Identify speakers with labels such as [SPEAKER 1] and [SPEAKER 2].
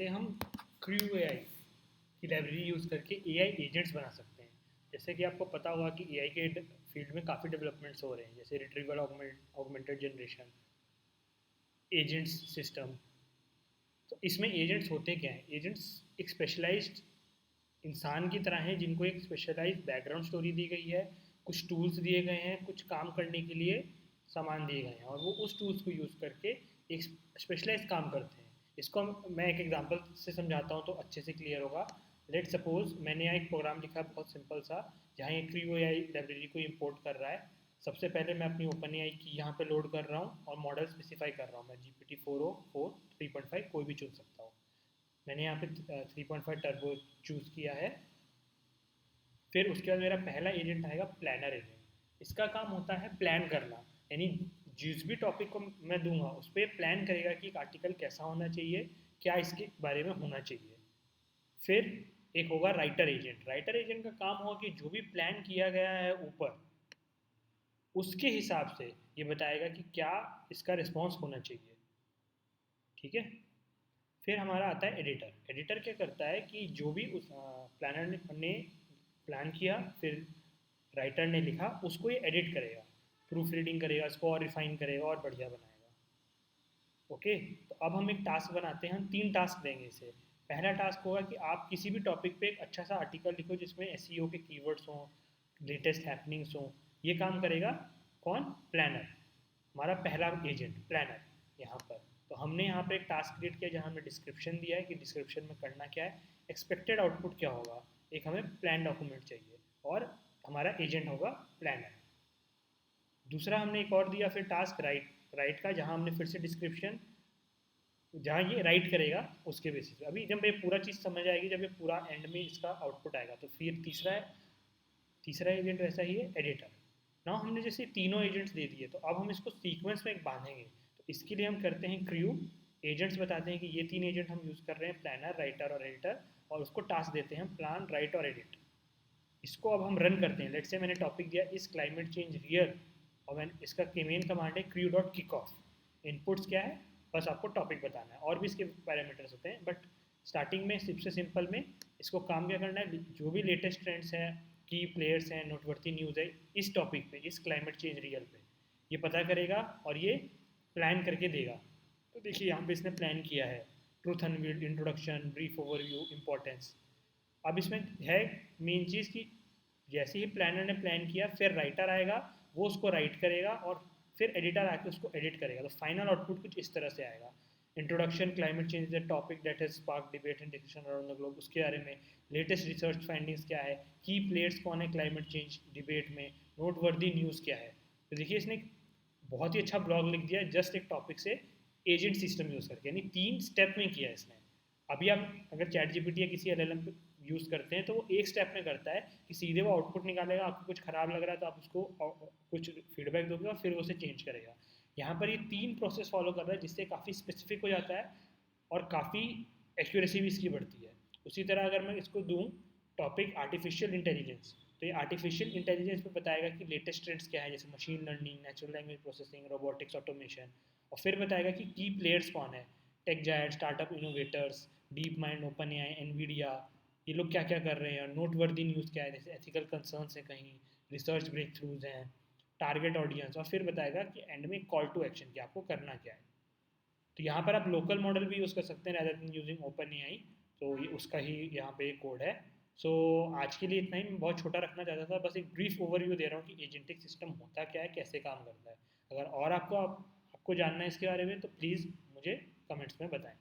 [SPEAKER 1] कैसे हम crew AI की लाइब्रेरी यूज़ करके एआई एजेंट्स बना सकते हैं। जैसे कि आपको पता होगा कि एआई के फील्ड में काफ़ी डेवलपमेंट्स हो रहे हैं, जैसे retrieval augmented generation, agents system. तो इसमें एजेंट्स होते क्या हैं? एजेंट्स एक स्पेशलाइज्ड इंसान की तरह हैं जिनको एक स्पेशलाइज्ड बैकग्राउंड स्टोरी दी गई है, कुछ टूल्स दिए गए हैं, कुछ काम करने के लिए सामान दिए गए हैं और वो उस टूल्स को यूज़ करके एक स्पेशलाइज्ड काम करते हैं। इसको मैं एक एग्जांपल से समझाता हूँ तो अच्छे से क्लियर होगा। लेट सपोज मैंने यहाँ एक प्रोग्राम लिखा है बहुत सिंपल सा, जहाँ ये क्रू एआई लाइब्रेरी को इंपोर्ट कर रहा है। सबसे पहले मैं अपनी ओपन एआई की यहाँ पे लोड कर रहा हूँ और मॉडल स्पेसिफाई कर रहा हूँ। मैं GPT-4o 3.5 कोई भी चुन सकता हूँ। मैंने यहाँ पे 3.5 टर्बो चूज़ किया है। फिर उसके बाद मेरा पहला एजेंट आएगा प्लानर एजेंट। इसका काम होता है प्लान करना, यानी जिस भी टॉपिक को मैं दूंगा उस पर प्लान करेगा कि एक आर्टिकल कैसा होना चाहिए, क्या इसके बारे में होना चाहिए। फिर एक होगा राइटर एजेंट। राइटर एजेंट का काम होगा कि जो भी प्लान किया गया है ऊपर, उसके हिसाब से ये बताएगा कि क्या इसका रिस्पॉन्स होना चाहिए। ठीक है। फिर हमारा आता है एडिटर। एडिटर क्या करता है कि जो भी उस प्लानर ने प्लान किया, फिर राइटर ने लिखा, उसको ये एडिट करेगा, प्रूफ रीडिंग करेगा, इसको और रिफाइन करेगा और बढ़िया बनाएगा। ओके, तो अब हम एक टास्क बनाते हैं। हम 3 टास्क देंगे इसे। पहला टास्क होगा कि आप किसी भी टॉपिक पे एक अच्छा सा आर्टिकल लिखो जिसमें एसईओ के कीवर्ड्स हों, लेटेस्ट हैपनिंग्स हों। ये काम करेगा कौन? प्लानर, हमारा पहला एजेंट प्लानर यहाँ पर। तो हमने यहाँ पर एक टास्क क्रिएट किया जहाँ हमने डिस्क्रिप्शन दिया है कि डिस्क्रिप्शन में करना क्या है, एक्सपेक्टेड आउटपुट क्या होगा, एक हमें प्लान डॉक्यूमेंट चाहिए, और हमारा एजेंट होगा प्लानर। दूसरा हमने एक और दिया फिर टास्क राइट। राइट का जहाँ हमने फिर से डिस्क्रिप्शन, जहाँ ये राइट करेगा उसके बेसिस पे। अभी जब ये पूरा चीज़ समझ आएगी, जब ये पूरा एंड में इसका आउटपुट आएगा, तो फिर तीसरा एजेंट वैसा ही है एडिटर। ना हमने जैसे तीनों एजेंट्स दे दिए, तो अब हम इसको सीक्वेंस में एक बांधेंगे। तो इसके लिए हम करते हैं क्रू एजेंट्स, बताते हैं कि ये 3 एजेंट हम यूज़ कर रहे हैं, प्लानर, राइटर और एडिटर, और उसको टास्क देते हैं प्लान, राइट और एडिट। इसको अब हम रन करते हैं। लेट्स से मैंने टॉपिक दिया इस क्लाइमेट चेंज रियल, और मैंने इसका मेन कमांड है crew dot kick off. Inputs क्या है? बस आपको टॉपिक बताना है, और भी इसके पैरामीटर्स होते हैं, बट स्टार्टिंग में सबसे सिंपल में इसको काम क्या करना है, जो भी लेटेस्ट ट्रेंड्स हैं, की प्लेयर्स हैं, नोटवर्थी न्यूज़ है इस टॉपिक पे, इस क्लाइमेट चेंज रियल पे, ये पता करेगा और ये प्लान करके देगा। तो देखिए यहाँ पे इसने प्लान किया है, truth unveiled, introduction, brief overview, importance. अब इसमें है मेन चीज़ कि जैसे ही प्लानर ने प्लान किया, फिर राइटर आएगा, वो उसको राइट करेगा, और फिर एडिटर आके उसको एडिट करेगा। तो फाइनल आउटपुट कुछ इस तरह से आएगा। Introduction, climate change is the topic that has spark debate and discussion around the globe, उसके बारे में। लेटेस्ट रिसर्च फाइंडिंग्स क्या है, की प्लेयर्स कौन है क्लाइमेट चेंज डिबेट में, नोटवर्दी न्यूज़ क्या है। तो देखिए इसने बहुत ही अच्छा ब्लॉग लिख दिया है जस्ट एक टॉपिक से एजेंट सिस्टम यूज़ करके, यानी 3 स्टेप में किया है इसने। अभी आप अगर चैट जीपीटी या किसी एलएलएम यूज़ करते हैं तो वो एक स्टेप में करता है कि सीधे वो आउटपुट निकालेगा, आपको कुछ ख़राब लग रहा है तो आप उसको कुछ फीडबैक दोगे और फिर वो उसे चेंज करेगा। यहाँ पर ये 3 प्रोसेस फॉलो कर रहा है जिससे काफ़ी स्पेसिफिक हो जाता है और काफ़ी एक्यूरेसी भी इसकी बढ़ती है। उसी तरह अगर मैं इसको दूँ टॉपिक आर्टिफिशियल इंटेलिजेंस, तो ये आर्टिफिशियल इंटेलिजेंस में बताएगा कि लेटेस्ट ट्रेंड्स क्या है, जैसे machine learning, natural language processing, robotics, automation. और फिर बताएगा कि की प्लेयर्स कौन है, tech giant, startup innovators, deep mind, open AI, Nvidia, ये लोग क्या क्या कर रहे हैं। नोटवर्दी न्यूज़ क्या है, जैसे एथिकल कंसर्न्स हैं कहीं, रिसर्च ब्रेक थ्रूज हैं, टारगेट ऑडियंस। और फिर बताएगा कि एंड में कॉल टू एक्शन, कि आपको करना क्या है। तो यहाँ पर आप लोकल मॉडल भी यूज़ कर सकते हैं rather than using open AI. तो ये उसका ही यहाँ पे कोड है। सो आज के लिए इतना ही। मैं बहुत छोटा रखना चाहता था, बस एक ब्रीफ ओवरव्यू दे रहा हूँ कि एजेंटिक सिस्टम होता क्या है, कैसे काम करता है। अगर और आपको जानना है इसके बारे में तो प्लीज़ मुझे कमेंट्स में बताएं।